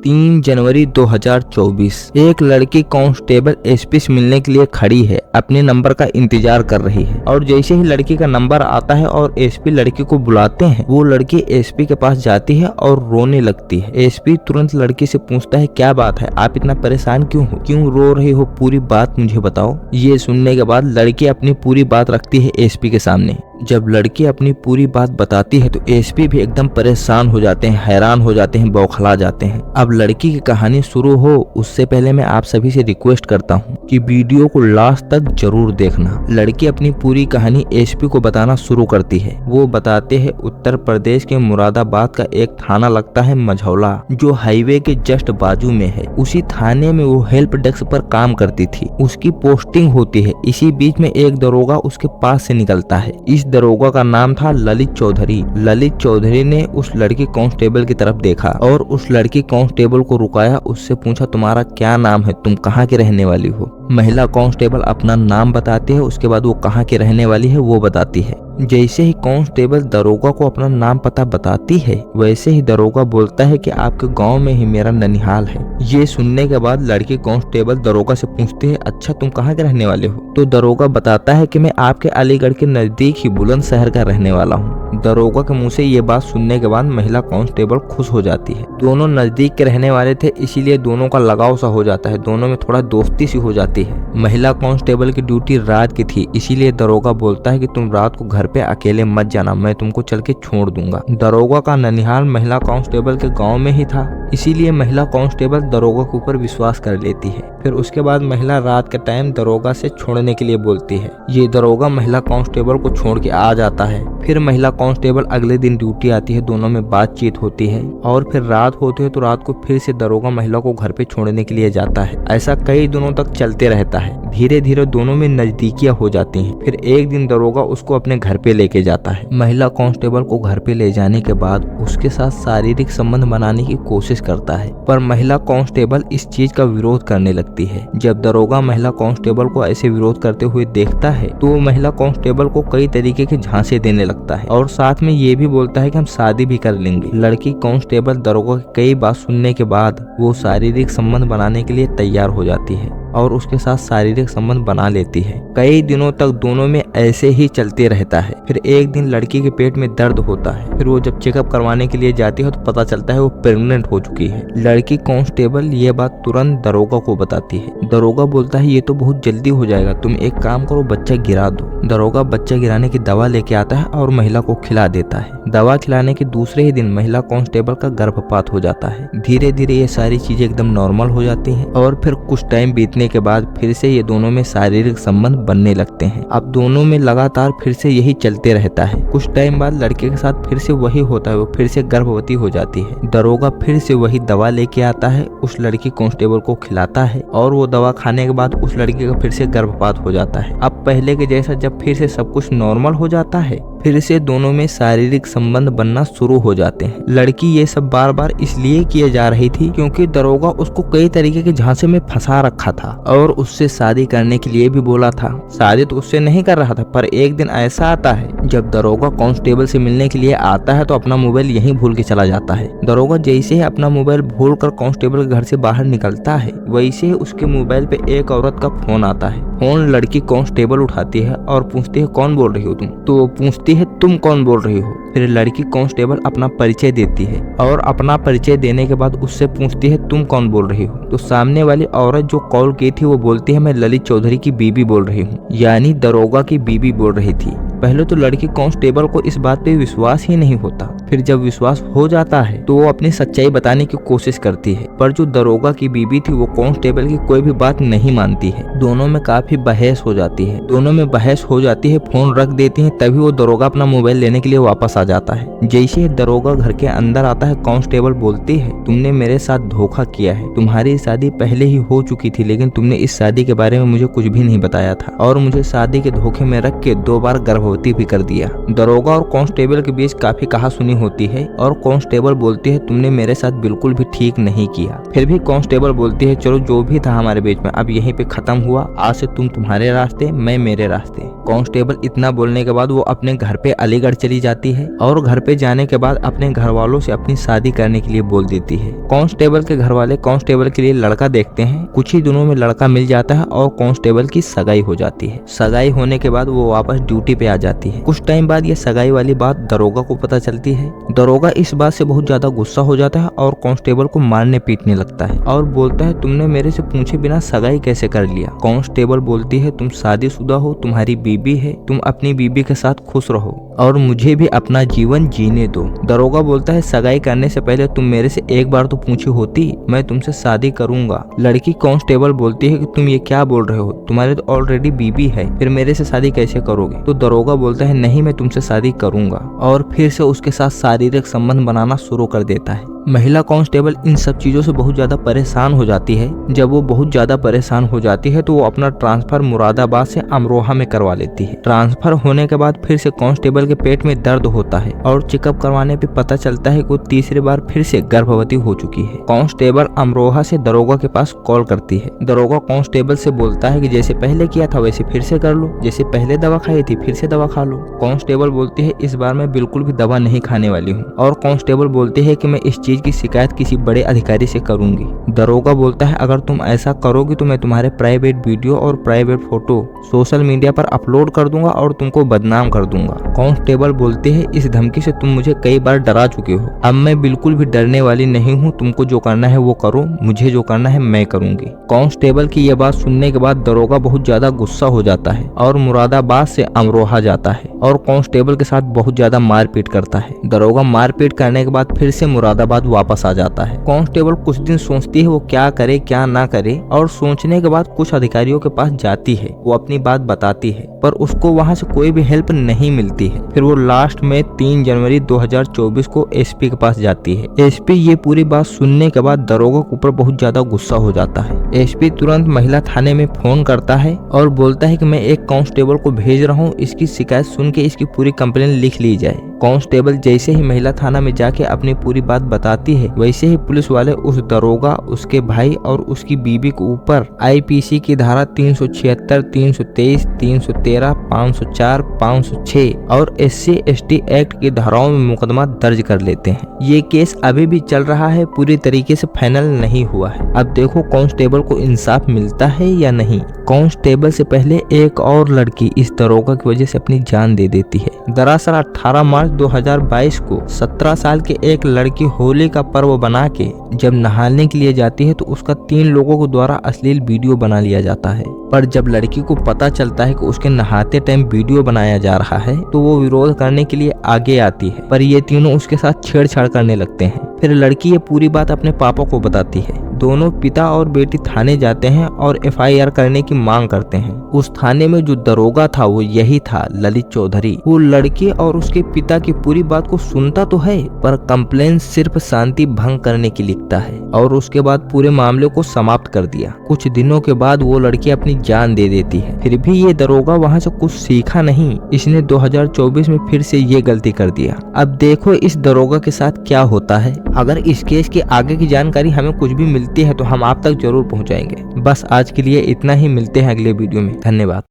3 जनवरी 2024 एक लड़की constable SP से मिलने के लिए खड़ी है, अपने नंबर का इंतजार कर रही है और जैसे ही लड़की का नंबर आता है और एसपी लड़की को बुलाते हैं, वो लड़की एसपी के पास जाती है और रोने लगती है। एसपी तुरंत लड़की से पूछता है क्या बात है, आप इतना परेशान क्यों हो, क्यों रो रही हो, पूरी बात मुझे बताओ। ये सुनने के बाद लड़की अपनी पूरी बात रखती है एसपी के सामने। जब लड़की अपनी पूरी बात बताती है तो एसपी भी एकदम परेशान हो जाते हैं, हैरान हो जाते हैं, बौखला जाते हैं। अब लड़की की कहानी शुरू हो उससे पहले मैं आप सभी से रिक्वेस्ट करता हूँ कि वीडियो को लास्ट तक जरूर देखना। लड़की अपनी पूरी कहानी एसपी को बताना शुरू करती है। वो बताते हैं उत्तर प्रदेश के मुरादाबाद का एक थाना लगता है मझौला, जो हाईवे के जस्ट बाजू में है। उसी थाने में वो हेल्प डेस्क पर काम करती थी। उसकी पोस्टिंग होती है। इसी बीच में एक दरोगा उसके पास से निकलता है। इस दरोगा का नाम था ललित चौधरी। ललित चौधरी ने उस लड़की कांस्टेबल की तरफ देखा और उस लड़की कांस्टेबल को रुकाया, उससे पूछा तुम्हारा क्या नाम है, तुम कहाँ की रहने वाली हो। महिला कांस्टेबल अपना नाम बताती है, उसके बाद वो कहाँ की रहने वाली है वो बताती है। जैसे ही कांस्टेबल दरोगा को अपना नाम पता बताती है, वैसे ही दरोगा बोलता है कि आपके गांव में ही मेरा ननिहाल है। ये सुनने के बाद लड़की कांस्टेबल दरोगा से पूछती है अच्छा तुम कहाँ के रहने वाले हो। तो दरोगा बताता है कि मैं आपके अलीगढ़ के नजदीक ही बुलंदशहर का रहने वाला हूँ। दरोगा के मुंह से ये बात सुनने के बाद महिला कांस्टेबल खुश हो जाती है। दोनों नजदीक के रहने वाले थे, इसीलिए दोनों का लगाव सा हो जाता है, दोनों में थोड़ा दोस्ती सी हो जाती है। महिला कांस्टेबल की ड्यूटी रात की थी, इसीलिए दरोगा बोलता है कि तुम रात को घर पे अकेले मत जाना, मैं तुमको चल के छोड़ दूंगा। दरोगा का ननिहाल महिला कांस्टेबल के गांव में ही था, इसीलिए महिला कांस्टेबल दरोगा के ऊपर विश्वास कर लेती है। फिर उसके बाद महिला रात के टाइम दरोगा से छोड़ने के लिए बोलती है। ये दरोगा महिला कांस्टेबल को छोड़ के आ जाता है। फिर महिला कांस्टेबल अगले दिन ड्यूटी आती है, दोनों में बातचीत होती है और फिर रात होती है तो रात को फिर से दरोगा महिला को घर पे छोड़ने के लिए जाता है। ऐसा कई दिनों तक चलते रहता है। धीरे धीरे दोनों में नजदीकियां हो जाती हैं। फिर एक दिन दरोगा उसको अपने घर पे लेके जाता है। महिला कांस्टेबल को घर पे ले जाने के बाद उसके साथ शारीरिक संबंध बनाने की कोशिश करता है, पर महिला कांस्टेबल इस चीज का विरोध करने लगती है। जब दरोगा महिला कांस्टेबल को ऐसे विरोध करते हुए देखता है तो वो महिला कांस्टेबल को कई तरीके के झांसे देने लगता है और साथ में ये भी बोलता है कि हम शादी भी कर लेंगे। लड़की कांस्टेबल दरोगा की कई बात सुनने के बाद वो शारीरिक संबंध बनाने के लिए तैयार हो जाती है और उसके साथ शारीरिक संबंध बना लेती है। कई दिनों तक दोनों में ऐसे ही चलते रहता है। फिर एक दिन लड़की के पेट में दर्द होता है। फिर वो जब चेकअप करवाने के लिए जाती है तो पता चलता है वो प्रेग्नेंट हो चुकी है। लड़की कांस्टेबल ये बात तुरंत दरोगा को बताती है। दरोगा बोलता है ये तो बहुत जल्दी हो जाएगा, तुम एक काम करो बच्चा गिरा दो। दरोगा बच्चा गिराने की दवा लेके आता है और महिला को खिला देता है। दवा खिलाने के दूसरे ही दिन महिला कांस्टेबल का गर्भपात हो जाता है। धीरे धीरे ये सारी चीजें एकदम नॉर्मल हो जाती हैं और फिर कुछ टाइम बीतने के बाद फिर से ये दोनों में शारीरिक संबंध बनने लगते हैं। अब दोनों में लगातार फिर से यही चलते रहता है। कुछ टाइम बाद लड़के के साथ फिर से वही होता है, वो फिर से गर्भवती हो जाती है। दरोगा फिर से वही दवा लेके आता है, उस लड़की कांस्टेबल को खिलाता है और वो दवा खाने के बाद उस लड़के का फिर से गर्भपात हो जाता है। अब पहले के जैसा जब फिर से सब कुछ नॉर्मल हो जाता है, फिर से दोनों में शारीरिक संबंध बनना शुरू हो जाते हैं। लड़की ये सब बार बार इसलिए किए जा रही थी क्योंकि दरोगा उसको कई तरीके के झांसे में फंसा रखा था और उससे शादी करने के लिए भी बोला था। शादी तो उससे नहीं कर रहा था, पर एक दिन ऐसा आता है जब दरोगा कांस्टेबल से मिलने के लिए आता है तो अपना मोबाइल यहीं भूल के चला जाता है। दरोगा जैसे ही अपना मोबाइल भूल कर कांस्टेबल के घर से बाहर निकलता है, वैसे ही उसके मोबाइल पे एक औरत का फोन आता है। फोन लड़की कांस्टेबल उठाती है और पूछती है कौन बोल रही हो तुम। तो वो पूछती है तुम कौन बोल रही हो। फिर लड़की कांस्टेबल अपना परिचय देती है और अपना परिचय देने के बाद उससे पूछती है तुम कौन बोल रही हो। तो सामने वाली औरत जो कॉल की थी वो बोलती है मैं ललित चौधरी की बीबी बोल रही हूँ, यानी दरोगा की बीबी बोल रही थी। पहले तो लड़की कांस्टेबल को इस बात पे विश्वास ही नहीं होता, फिर जब विश्वास हो जाता है तो वो अपनी सच्चाई बताने की कोशिश करती है, पर जो दरोगा की बीबी थी वो कांस्टेबल की कोई भी बात नहीं मानती है। दोनों में काफी बहस हो जाती है, फोन रख देती है। तभी वो दरोगा अपना मोबाइल लेने के लिए वापस आ जाता है। जैसे ही दरोगा घर के अंदर आता है, कांस्टेबल बोलती है तुमने मेरे साथ धोखा किया है, तुम्हारी शादी पहले ही हो चुकी थी लेकिन तुमने इस शादी के बारे में मुझे कुछ भी नहीं बताया था और मुझे शादी के धोखे में रख के 2 बार गर्भवती गर्भवती भी कर दिया। दरोगा और कांस्टेबल के बीच काफी कहासुनी होती है और कांस्टेबल बोलती है तुमने मेरे साथ बिल्कुल भी ठीक नहीं किया। फिर भी कांस्टेबल बोलती है चलो जो भी था हमारे बीच में अब यहीं पे खत्म हुआ, आज से तुम तुम्हारे रास्ते मैं मेरे रास्ते। कांस्टेबल इतना बोलने के बाद वो अपने घर पे अलीगढ़ चली जाती है और घर पे जाने के बाद अपने घर वालों से अपनी शादी करने के लिए बोल देती है। कांस्टेबल के घर वाले कांस्टेबल के लिए लड़का देखते हैं। कुछ ही दिनों में लड़का मिल जाता है और कांस्टेबल की सगाई हो जाती है। सगाई होने के बाद वो वापस ड्यूटी पे आ जाती है। कुछ टाइम बाद ये सगाई वाली बात दरोगा को पता चलती है। दरोगा इस बात से बहुत ज्यादा गुस्सा हो जाता है और कांस्टेबल को मारने पीटने लगता है और बोलता है तुमने मेरे से पूछे बिना सगाई कैसे कर लिया। कांस्टेबल बोलती है तुम शादीशुदा हो, तुम्हारी बीबी है, तुम अपनी बीबी के साथ खुश रहो और मुझे भी अपना जीवन जीने दो। दरोगा बोलता है सगाई करने से पहले तुम मेरे से एक बार तो पूछी होती, मैं तुमसे शादी करूंगा। लड़की कांस्टेबल बोलती है कि तुम ये क्या बोल रहे हो, तुम्हारे तो ऑलरेडी बीबी है, फिर मेरे से शादी कैसे करोगे। तो दरोगा बोलता है नहीं मैं तुमसे शादी करूंगा और फिर से उसके साथ शारीरिक संबंध बनाना शुरू कर देता है। महिला कांस्टेबल इन सब चीजों से बहुत ज्यादा परेशान हो जाती है। जब वो बहुत ज्यादा परेशान हो जाती है तो वो अपना ट्रांसफर मुरादाबाद से अमरोहा में करवा लेती है। ट्रांसफर होने के बाद फिर से कांस्टेबल के पेट में दर्द होता है और चेकअप करवाने पे पता चलता है कि वो तीसरी बार फिर से गर्भवती हो चुकी है। कांस्टेबल अमरोहा से दरोगा के पास कॉल करती है। दरोगा कांस्टेबल से बोलता है कि जैसे पहले किया था वैसे फिर से कर लो, जैसे पहले दवा खाई थी फिर से दवा खा लो। कांस्टेबल बोलती है इस बार मैं बिल्कुल भी दवा नहीं खाने वाली हूँ और कांस्टेबल बोलती है कि मैं इस की शिकायत किसी बड़े अधिकारी से करूंगी। दरोगा बोलता है अगर तुम ऐसा करोगी तो मैं तुम्हारे प्राइवेट वीडियो और प्राइवेट फोटो सोशल मीडिया पर अपलोड कर दूंगा और तुमको बदनाम कर दूंगा। कांस्टेबल बोलते हैं इस धमकी से तुम मुझे कई बार डरा चुके हो, अब मैं बिल्कुल भी डरने वाली नहीं हूँ, तुमको जो करना है वो करो, मुझे जो करना है मैं करूंगी। कांस्टेबल की यह बात सुनने के बाद दरोगा बहुत ज्यादा गुस्सा हो जाता है और मुरादाबाद से अमरोहा जाता है और कांस्टेबल के साथ बहुत ज्यादा मारपीट करता है। दरोगा मारपीट करने के बाद फिर से मुरादाबाद वापस आ जाता है। कांस्टेबल कुछ दिन सोचती है वो क्या करे क्या ना करे और सोचने के बाद कुछ अधिकारियों के पास जाती है। वो अपनी बात बताती है पर उसको वहां से कोई भी हेल्प नहीं मिलती है। फिर वो लास्ट में 3 जनवरी 2024 को एसपी के पास जाती है। एसपी ये पूरी बात सुनने के बाद दरोगा के ऊपर बहुत ज्यादा गुस्सा हो जाता है। एसपी तुरंत महिला थाने में फोन करता है और बोलता है कि मैं एक कांस्टेबल को भेज रहा हूँ, इसकी शिकायत सुन के इसकी पूरी कंप्लेन लिख ली जाए। कांस्टेबल जैसे ही महिला थाना में जाके अपनी पूरी बात बताती है वैसे ही पुलिस वाले उस दरोगा, उसके भाई और उसकी बीबी के ऊपर आईपीसी की धारा 376, 323, 313, 504, 506 और SC/ST एक्ट की धाराओं में मुकदमा दर्ज कर लेते हैं। ये केस अभी भी चल रहा है, पूरी तरीके से फाइनल नहीं हुआ है। अब देखो कांस्टेबल को इंसाफ मिलता है या नहीं। कांस्टेबल से पहले एक और लड़की इस दरोगा की वजह से अपनी जान दे देती है। दरअसल 18 मार्च 2022 को 17 साल के एक लड़की होली का पर्व बना के जब नहाने के लिए जाती है तो उसका 3 लोगों के द्वारा अश्लील वीडियो बना लिया जाता है। पर जब लड़की को पता चलता है कि उसके नहाते टाइम वीडियो बनाया जा रहा है तो वो विरोध करने के लिए आगे आती है, पर ये तीनों उसके साथ छेड़छाड़ करने लगते हैं। फिर लड़की ये पूरी बात अपने पापा को बताती है। दोनों पिता और बेटी थाने जाते हैं और FIR करने की मांग करते हैं। उस थाने में जो दरोगा था वो यही था, ललित चौधरी। वो लड़की और उसके पिता की पूरी बात को सुनता तो है पर कंप्लेन सिर्फ शांति भंग करने की लिखता है और उसके बाद पूरे मामले को समाप्त कर दिया। कुछ दिनों के बाद वो लड़की अपनी जान दे देती है। फिर भी ये दरोगा वहाँ से कुछ सीखा नहीं, इसने 2024 में फिर से ये गलती कर दिया। अब देखो इस दरोगा के साथ क्या होता है। अगर इस केस की आगे की जानकारी हमें कुछ भी मिलती है तो हम आप तक जरूर पहुंचाएंगे। बस आज के लिए इतना ही, मिलते हैं अगले वीडियो में। धन्यवाद।